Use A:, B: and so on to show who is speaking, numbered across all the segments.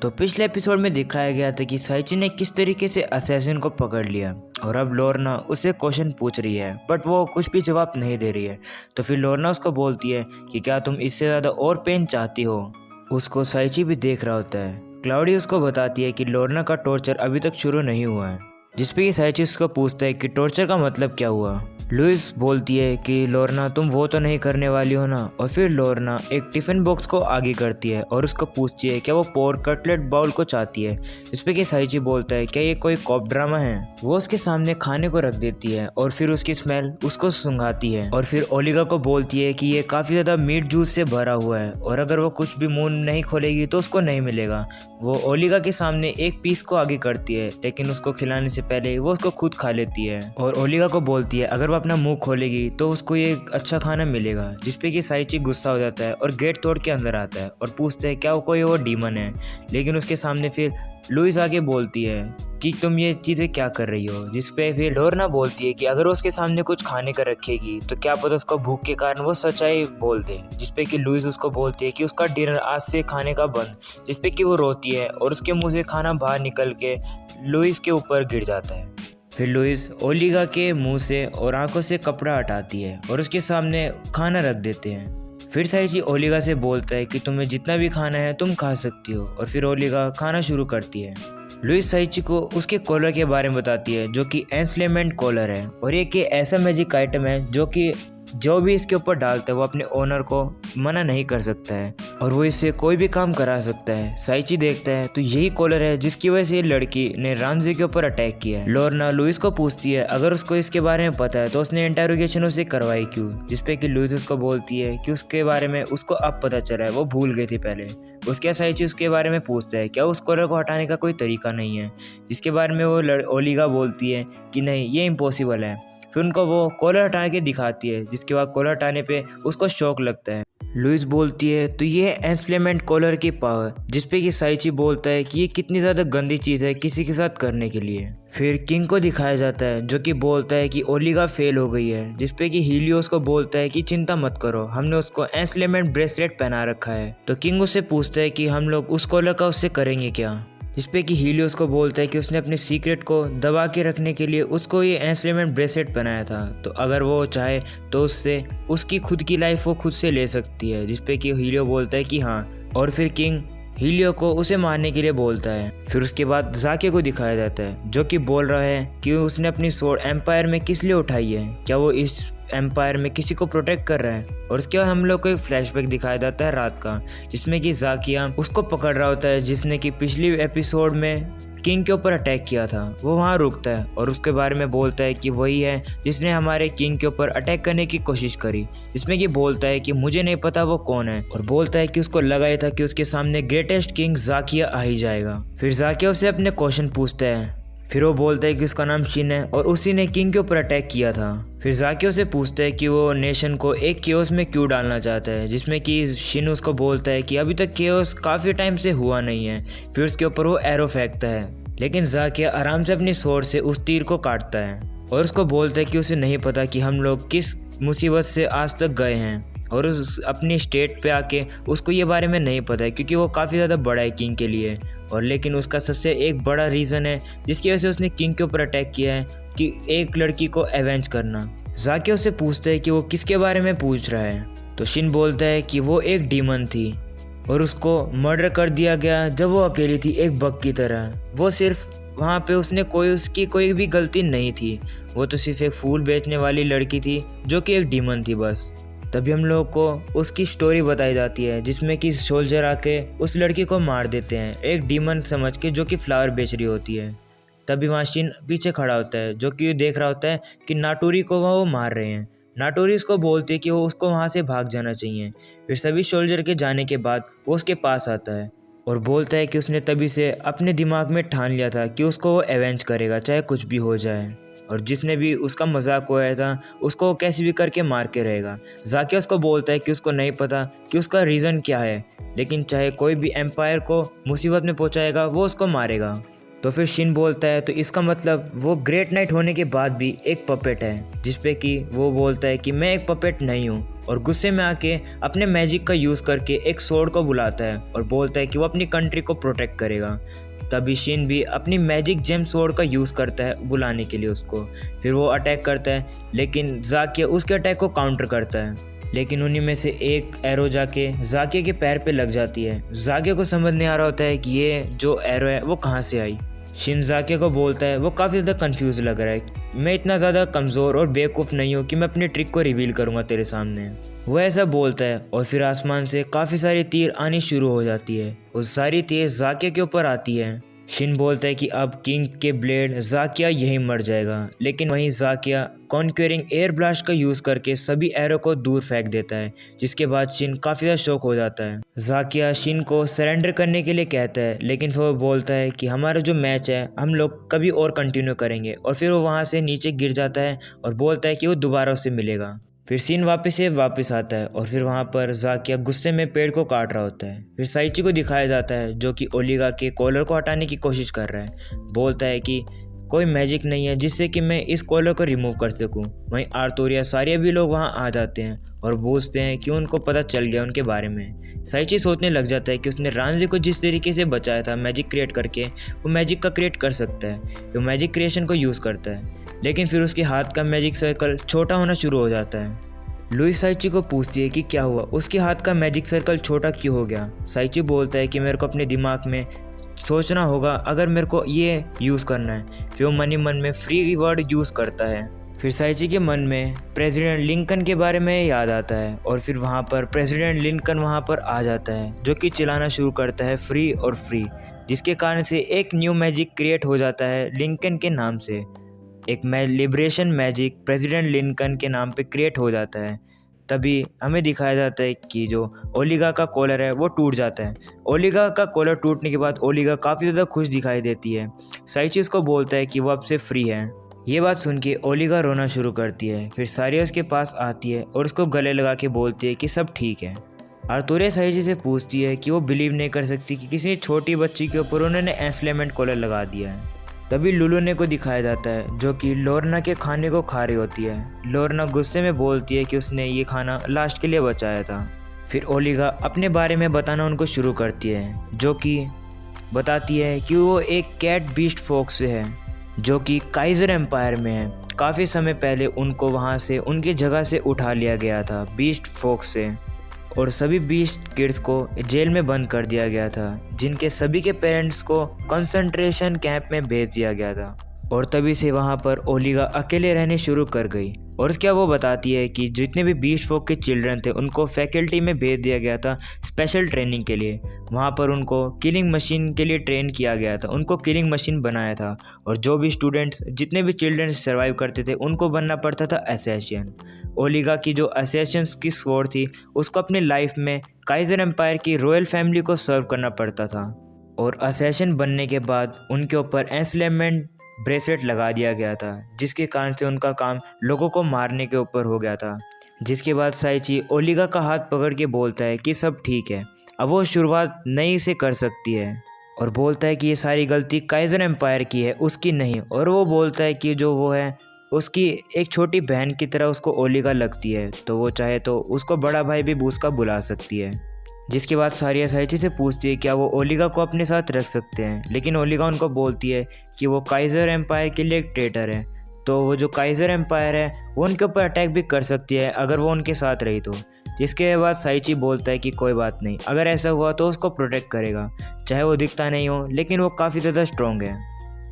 A: तो पिछले एपिसोड में दिखाया गया था कि साइची ने किस तरीके से असैसिन को पकड़ लिया और अब लोरना उससे क्वेश्चन पूछ रही है बट वो कुछ भी जवाब नहीं दे रही है। तो फिर लोरना उसको बोलती है कि क्या तुम इससे ज़्यादा और पेन चाहती हो। उसको साइची भी देख रहा होता है। क्लाउडी उसको बताती है कि लोरना का टॉर्चर अभी तक शुरू नहीं हुआ है, जिसपे कि साइची उसको पूछता है कि टॉर्चर का मतलब क्या हुआ। लुइस बोलती है कि लोरना तुम वो तो नहीं करने वाली हो ना। और फिर लोरना एक टिफिन बॉक्स को आगे करती है और उसको पूछती है क्या वो पोर्क कटलेट बाउल को चाहती है, जिसपे कि साइची बोलता है क्या ये कोई कॉप ड्रामा है। वो उसके सामने खाने को रख देती है और फिर उसकी स्मेल उसको सूंघाती है और फिर ओलिगा को बोलती है कि ये काफ़ी ज़्यादा मीट जूस से भरा हुआ है और अगर वो कुछ भी मुंह नहीं खोलेगी तो उसको नहीं मिलेगा। वो ओलिगा के सामने एक पीस को आगे करती है लेकिन उसको खिलाने से पहले वो उसको खुद खा लेती है और ओलिगा को बोलती है अगर वो अपना मुंह खोलेगी तो उसको ये अच्छा खाना मिलेगा, जिसपे कि साइची गुस्सा हो जाता है और गेट तोड़ के अंदर आता है और पूछते हैं क्या वो कोई और डीमन है। लेकिन उसके सामने फिर लुइस आके बोलती है कि तुम ये चीज़ें क्या कर रही हो, जिसपे फिर लोरना बोलती है कि अगर उसके सामने कुछ खाने का रखेगी तो क्या पता उसको भूख के कारण वो सच्चाई बोल दे। जिसपे कि लुइस उसको बोलती है कि उसका डिनर आज से खाने का बंद, जिसपे कि वो रोती है और उसके मुंह से खाना बाहर निकल के लुइस के ऊपर गिर जाता है। फिर लुइस ओलिगा के मुंह से और आंखों से कपड़ा हटाती है और उसके सामने खाना रख देते हैं। फिर साइची ओलिगा से बोलता है कि तुम्हें जितना भी खाना है तुम खा सकती हो और फिर ओलिगा खाना शुरू करती है। लुइस साइची को उसके कॉलर के बारे में बताती है जो कि एंस्लेमेंट कॉलर है और एक ऐसा मैजिक आइटम है जो भी इसके ऊपर डालता है वो अपने ओनर को मना नहीं कर सकता है और वो इससे कोई भी काम करा सकता है। साइची देखता है तो यही कॉलर है जिसकी वजह से ये लड़की ने रांझे के ऊपर अटैक किया है। लोरना लुइस को पूछती है अगर उसको इसके बारे में पता है तो उसने इंटेरोगेशन उसे करवाई क्यों, जिसपे कि लुइस उसको बोलती है कि उसके बारे में उसको अब पता चला है, वो भूल गई थी पहले। उसके साइची उसके बारे में पूछता है क्या उस कॉलर को हटाने का कोई तरीका नहीं है, जिसके बारे में वो ओलिगा बोलती है कि नहीं ये इम्पॉसिबल है। फिर उनको वो कॉलर हटा के दिखाती है, जिसके बाद कॉलर हटाने पे उसको शौक लगता है। लुइस बोलती है तो ये एंस्लेमेंट कॉलर की पावर, जिसपे कि साइची बोलता है कि ये कितनी ज़्यादा गंदी चीज़ है किसी के साथ करने के लिए। फिर किंग को दिखाया जाता है जो कि बोलता है कि ओलिगा फेल हो गई है, जिसपे कि हीलियोस को बोलता है कि चिंता मत करो, हमने उसको एंस्लेमेंट ब्रेसलेट पहना रखा है। तो किंग उससे पूछता है कि हम लोग उस कॉलर का उससे करेंगे क्या, जिसपे कि हीलियोस को बोलता है कि उसने अपने सीक्रेट को दबा के रखने के लिए उसको ये एंस्लेमेंट ब्रेसलेट पहनाया था, तो अगर वो चाहे तो उससे उसकी खुद की लाइफ वो खुद से ले सकती है। जिसपे कि हीलियो बोलता है कि हाँ और फिर किंग हीलियो को उसे मारने के लिए बोलता है। फिर उसके बाद जाके को दिखाया जाता है जो कि बोल रहा है कि उसने अपनी स्वॉर्ड एम्पायर में किस लिए उठाई है, क्या वो इस एम्पायर में किसी को प्रोटेक्ट कर रहा है। और उसके बाद हम लोग को एक फ्लैशबैक दिखाया जाता है रात का, जिसमें कि जाकिया उसको पकड़ रहा होता है जिसने कि पिछली एपिसोड में किंग के ऊपर अटैक किया था। वो वहाँ रुकता है और उसके बारे में बोलता है कि वही है जिसने हमारे किंग के ऊपर अटैक करने की कोशिश करी, जिसमें कि बोलता है कि मुझे नहीं पता वो कौन है और बोलता है कि उसको लगा ही था कि उसके सामने ग्रेटेस्ट किंग जाकिया आ ही जाएगा। फिर जाकिया उसे अपने क्वेश्चन पूछता है, फिर वो बोलता है कि उसका नाम शिन है और उसी ने किंग के ऊपर अटैक किया था। फिर जाकिया से पूछता है कि वो नेशन को एक केओस में क्यों डालना चाहता है, जिसमें कि शिन उसको बोलता है कि अभी तक केओस काफ़ी टाइम से हुआ नहीं है। फिर उसके ऊपर वो एरो फेंकता है लेकिन जाकिया आराम से अपनी स्वॉर्ड से उस तीर को काटता है और उसको बोलता है कि उसे नहीं पता कि हम लोग किस मुसीबत से आज तक गए हैं और उस अपनी स्टेट पे आके उसको ये बारे में नहीं पता है क्योंकि वो काफ़ी ज़्यादा बड़ा है किंग के लिए। और लेकिन उसका सबसे एक बड़ा रीज़न है जिसकी वजह से उसने किंग के ऊपर अटैक किया है कि एक लड़की को एवेंज करना। जाकिया उससे पूछता है कि वो किसके बारे में पूछ रहा है, तो शिन बोलता है कि वो एक डीमन थी और उसको मर्डर कर दिया गया जब वो अकेली थी एक बग की तरह। वो सिर्फ वहाँ पे उसकी कोई भी गलती नहीं थी, वो तो सिर्फ एक फूल बेचने वाली लड़की थी जो कि एक डीमन थी बस। तभी हम लोग को उसकी स्टोरी बताई जाती है जिसमें कि सोल्जर आके उस लड़की को मार देते हैं एक डीमन समझ के जो कि फ्लावर बेच रही होती है। तभी वहाँ शिन पीछे खड़ा होता है जो कि देख रहा होता है कि नाटोरी को वो मार रहे हैं। नाटोरी उसको बोलती है कि वो उसको वहाँ से भाग जाना चाहिए। फिर सभी सोल्जर के जाने के बाद वो उसके पास आता है और बोलता है कि उसने तभी से अपने दिमाग में ठान लिया था कि उसको वो एवेंज करेगा चाहे कुछ भी हो जाए और जिसने भी उसका मजाक उड़ाया था उसको वो कैसे भी करके मार के रहेगा। जाकिया उसको बोलता है कि उसको नहीं पता कि उसका रीज़न क्या है, लेकिन चाहे कोई भी एम्पायर को मुसीबत में पहुंचाएगा वो उसको मारेगा। तो फिर शिन बोलता है तो इसका मतलब वो ग्रेट नाइट होने के बाद भी एक पपेट है, जिसपे कि वो बोलता है कि मैं एक पपेट नहीं हूँ, और गुस्से में आके अपने मैजिक का यूज़ करके एक सोर्ड को बुलाता है और बोलता है कि वो अपनी कंट्री को प्रोटेक्ट करेगा। तभी शिन भी अपनी मैजिक जेम सोर्ड का यूज़ करता है बुलाने के लिए उसको। फिर वो अटैक करता है, लेकिन ज़ाकिया उसके अटैक को काउंटर करता है, लेकिन उन्हीं में से एक एरो जाके ज़ाकिया के पैर पे लग जाती है। ज़ाकिया को समझ नहीं आ रहा होता है कि ये जो एरो है वो कहाँ से आई। शिन ज़ाकिया को बोलता है, वो काफ़ी ज़्यादा कंफ्यूज लग रहा है, मैं इतना ज़्यादा कमज़ोर और बेवकूफ़ नहीं हूँ कि मैं अपनी ट्रिक को रिवील करूँगा तेरे सामने। वो ऐसा बोलता है और फिर आसमान से काफ़ी सारी तीर आनी शुरू हो जाती है। वो सारी तीर ज़ाकिया के ऊपर आती है। शिन बोलता है कि अब किंग के ब्लेड ज़ाकिया यहीं मर जाएगा, लेकिन वहीं ज़ाकिया कॉन्क्वेरिंग एयर ब्लास्ट का यूज़ करके सभी एरो को दूर फेंक देता है, जिसके बाद शिन काफ़ी ज़्यादा शॉक हो जाता है। ज़ाकिया शिन को सरेंडर करने के लिए कहता है, लेकिन फिर वो बोलता है कि हमारा जो मैच है हम लोग कभी और कंटिन्यू करेंगे, और फिर वो वहाँ से नीचे गिर जाता है और बोलता है कि वो दोबारा उससे मिलेगा। फिर सीन वापस आता है और फिर वहाँ पर ज़ाकिया गुस्से में पेड़ को काट रहा होता है। फिर साइची को दिखाया जाता है जो कि ओलिगा के कॉलर को हटाने की कोशिश कर रहा है। बोलता है कि कोई मैजिक नहीं है जिससे कि मैं इस कॉलर को रिमूव कर सकूं। वहीं आर्थोरिया सारिया भी लोग वहां आ जाते हैं और पूछते हैं कि उनको पता चल गया उनके बारे में। साइची सोचने लग जाता है कि उसने रांझे को जिस तरीके से बचाया था मैजिक क्रिएट करके, वो मैजिक का क्रिएट कर सकता है। वो मैजिक क्रिएशन को यूज़ करता है, लेकिन फिर उसके हाथ का मैजिक सर्कल छोटा होना शुरू हो जाता है। लुई साइची को पूछती है कि क्या हुआ, उसके हाथ का मैजिक सर्कल छोटा क्यों हो गया। साइची बोलता है कि मेरे को अपने दिमाग में सोचना होगा अगर मेरे को ये यूज़ करना है। फिर वो मन ही मन में फ्री वर्ड यूज़ करता है। फिर साइची के मन में प्रेसिडेंट लिंकन के बारे में याद आता है और फिर वहाँ पर प्रेसिडेंट लिंकन वहाँ पर आ जाता है, जो कि चिल्लाना शुरू करता है फ्री और फ्री, जिसके कारण से एक न्यू मैजिक क्रिएट हो जाता है लिंकन के नाम से। एक लिबरेशन मैजिक प्रेसिडेंट लिंकन के नाम पे क्रिएट हो जाता है। तभी हमें दिखाया जाता है कि जो ओलिगा का कॉलर है वो टूट जाता है। ओलिगा का कॉलर टूटने के बाद ओलिगा काफ़ी ज़्यादा खुश दिखाई देती है। साइची उसको बोलता है कि वो अब से फ्री है। ये बात सुन के ओलिगा रोना शुरू करती है। फिर सारिया उसके पास आती है और उसको गले लगा के बोलती है कि सब ठीक है। आर्थोरिया साइची से पूछती है कि वो बिलीव नहीं कर सकती कि किसी छोटी बच्ची के ऊपर उन्होंने एंसलेमेंट कॉलर लगा दिया है। तभी लुलुने को दिखाया जाता है जो कि लोरना के खाने को खा रही होती है। लोरना गुस्से में बोलती है कि उसने ये खाना लास्ट के लिए बचाया था। फिर ओलिगा अपने बारे में बताना उनको शुरू करती है, जो कि बताती है कि वो एक कैट बीस्ट फॉक्स से है जो कि काइजर एम्पायर में है। काफ़ी समय पहले उनको वहाँ से उनकी जगह से उठा लिया गया था बीस्ट फॉक्स से, और सभी बीस्ट किड्स को जेल में बंद कर दिया गया था, जिनके सभी के पेरेंट्स को कंसंट्रेशन कैंप में भेज दिया गया था। और तभी से वहाँ पर ओलिगा अकेले रहने शुरू कर गई। और क्या वो बताती है कि जितने भी बीस्ट फोक के चिल्ड्रन थे उनको फैकल्टी में भेज दिया गया था स्पेशल ट्रेनिंग के लिए। वहाँ पर उनको किलिंग मशीन के लिए ट्रेन किया गया था, उनको किलिंग मशीन बनाया था। और जो भी स्टूडेंट्स जितने भी चिल्ड्रन सर्वाइव करते थे उनको बनना पड़ता था असैसिन। ओलिगा की जो असैसिन की स्क्वाड थी उसको अपनी लाइफ में काइजर एम्पायर की रॉयल फैमिली को सर्व करना पड़ता था। और असैसिन बनने के बाद उनके ऊपर एंसलेमेंट ब्रेसलेट लगा दिया गया था, जिसके कारण से उनका काम लोगों को मारने के ऊपर हो गया था। जिसके बाद साइची ओलिगा का हाथ पकड़ के बोलता है कि सब ठीक है, अब वो शुरुआत नई से कर सकती है। और बोलता है कि ये सारी गलती काइजर एम्पायर की है, उसकी नहीं। और वो बोलता है कि जो वो है उसकी एक छोटी बहन की तरह उसको ओलिगा लगती है, तो वो चाहे तो उसको बड़ा भाई भी उसका बुला सकती है। जिसके बाद सारिया साइची से पूछती है क्या वो ओलिगा को अपने साथ रख सकते हैं, लेकिन ओलिगा उनको बोलती है कि वो काइजर एम्पायर के लिए एक ट्रेटर है, तो वो जो काइजर एम्पायर है वो उनके ऊपर अटैक भी कर सकती है अगर वो उनके साथ रही तो। जिसके बाद साइची बोलता है कि कोई बात नहीं, अगर ऐसा हुआ तो उसको प्रोटेक्ट करेगा, चाहे वो दिखता नहीं हो लेकिन वो काफ़ी ज़्यादा स्ट्रॉन्ग है।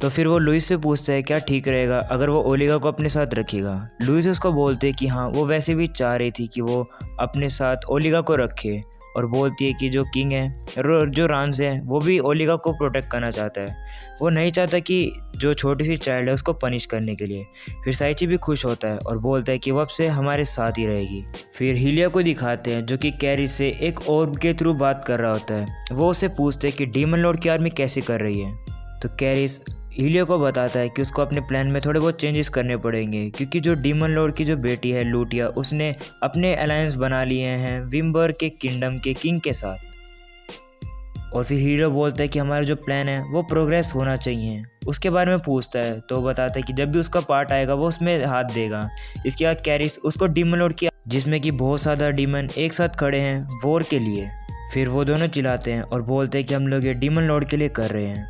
A: तो फिर वो लुइस से पूछता है क्या ठीक रहेगा अगर वो ओलिगा को अपने साथ रखेगा। लुइस उसको बोलते है कि हाँ, वो वैसे भी चाह रही थी कि वो अपने साथ ओलिगा को रखे। और बोलती है कि जो किंग है जो रांझ है वो भी ओलिगा को प्रोटेक्ट करना चाहता है, वो नहीं चाहता कि जो छोटी सी चाइल्ड है उसको पनिश करने के लिए। फिर साइची भी खुश होता है और बोलता है कि वो अब से हमारे साथ ही रहेगी। फिर हिलिया को दिखाते हैं जो कि कैरिस से एक ऑर्ब के थ्रू बात कर रहा होता है। वो उससे पूछते हैं कि डीमन लॉर्ड की आर्मी कैसे कर रही है। तो कैरिस हिलिया को बताता है कि उसको अपने प्लान में थोड़े बहुत चेंजेस करने पड़ेंगे, क्योंकि जो डीमन लॉर्ड की जो बेटी है लूटिया, उसने अपने अलायंस बना लिए हैं विम्बर के किंगडम के किंग के साथ। और फिर हीरो बोलता है कि हमारा जो प्लान है वो प्रोग्रेस होना चाहिए। उसके बारे में पूछता है तो वो बताता है कि जब भी उसका पार्ट आएगा वो उसमें हाथ देगा। इसके बाद कैरिस उसको डीमन लॉर्ड किया जिसमें कि बहुत ज़्यादा डीमन एक साथ खड़े हैं वॉर के लिए। फिर वो दोनों चिल्लाते हैं और बोलते हैं कि हम लोग ये डीमन लॉर्ड के लिए कर रहे हैं।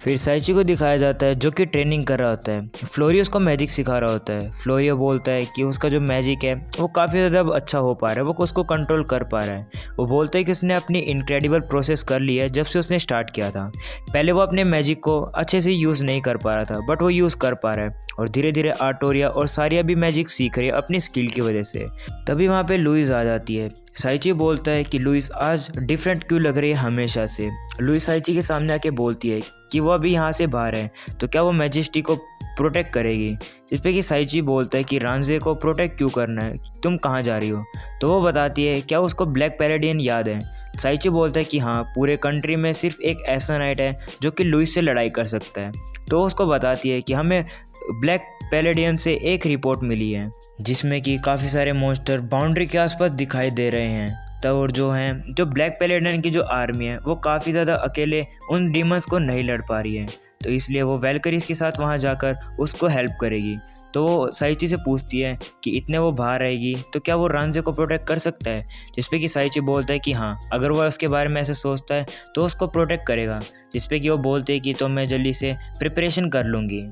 A: फिर साइची को दिखाया जाता है जो कि ट्रेनिंग कर रहा होता है। फ्लोरियो उसको मैजिक सिखा रहा होता है। फ्लोरियो बोलता है कि उसका जो मैजिक है वो काफ़ी ज़्यादा अब अच्छा हो पा रहा है, वो उसको कंट्रोल कर पा रहा है। वो बोलता है कि उसने अपनी इनक्रेडिबल प्रोसेस कर ली है जब से उसने स्टार्ट किया था। पहले वो अपने मैजिक को अच्छे से यूज़ नहीं कर पा रहा था, बट वो यूज़ कर पा रहा है और धीरे धीरे आर्टोरिया और सारिया भी मैजिक सीख रही है अपनी स्किल की वजह से। तभी वहाँ पे लुइस आ जाती है। साइची बोलता है कि लुइस आज डिफरेंट क्यों लग रही है हमेशा से। लुइस साइची के सामने आके बोलती है कि वो अभी यहाँ से बाहर है तो क्या वो मैजेस्टी को प्रोटेक्ट करेगी। जिस पे कि साइची बोलता है कि रांझे को प्रोटेक्ट क्यों करना है, तुम कहाँ जा रही हो। तो वो बताती है क्या उसको ब्लैक पैलेडियन याद है। साइची बोलता है कि हाँ, पूरे कंट्री में सिर्फ एक ऐसा नाइट है जो कि लुइस से लड़ाई कर सकता है। तो उसको बताती है कि हमें ब्लैक पैलेडियन से एक रिपोर्ट मिली है जिसमें कि काफ़ी सारे मॉन्स्टर बाउंड्री के आसपास दिखाई दे रहे हैं। तब और जो ब्लैक पैलेडियन की जो आर्मी है वो काफ़ी ज़्यादा अकेले उन डीमंस को नहीं लड़ पा रही है, तो इसलिए वो वेलकरीज के साथ वहाँ जाकर उसको हेल्प करेगी। तो वो साइची से पूछती है कि इतने वो बाहर रहेगी तो क्या वो रांझे को प्रोटेक्ट कर सकता है। जिस पे कि साइची बोलता है कि हाँ, अगर वो उसके बारे में ऐसे सोचता है तो उसको प्रोटेक्ट करेगा। जिस पे कि वो बोलते हैं कि तो मैं जल्दी से प्रिपरेशन कर लूँगी।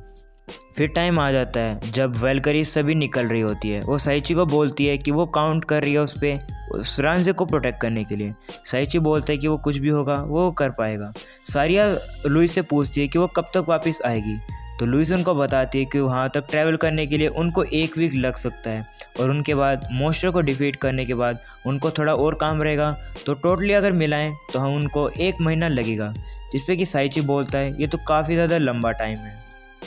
A: फिर टाइम आ जाता है जब वेलकरी सभी निकल रही होती है। वो साइची को बोलती है कि वो काउंट कर रही है उस पर उस रांझे को प्रोटेक्ट करने के लिए। साइची बोलता है कि वो कुछ भी होगा वो कर पाएगा। सारिया लुइस से पूछती है कि वो कब तक वापस आएगी। तो लुइस उनको बताती है कि वहाँ तक ट्रैवल करने के लिए उनको 1 वीक लग सकता है और उनके बाद मॉन्स्टर को डिफीट करने के बाद उनको थोड़ा और काम रहेगा। तो टोटली अगर मिलाएं तो हम उनको 1 महीना लगेगा। जिस पे कि साइची बोलता है ये तो काफ़ी ज़्यादा लंबा टाइम है।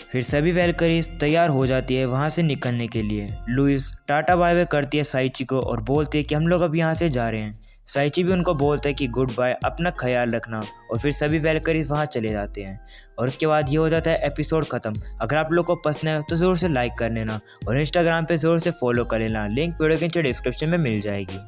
A: फिर सभी वेलकरीज तैयार हो जाती है वहाँ से निकलने के लिए। लुइस टाटा बाय बाय करती है साइची को और बोलती है कि हम लोग अब यहाँ से जा रहे हैं। साइची भी उनको बोलता है कि गुड बाय, अपना ख्याल रखना। और फिर सभी वेलकरीज वहाँ चले जाते हैं और उसके बाद ये हो जाता है एपिसोड ख़त्म। अगर आप लोग को पसंद है तो ज़रूर से लाइक कर लेना और इंस्टाग्राम पे ज़रूर से फॉलो कर लेना। लिंक वीडियो के नीचे डिस्क्रिप्शन में मिल जाएगी।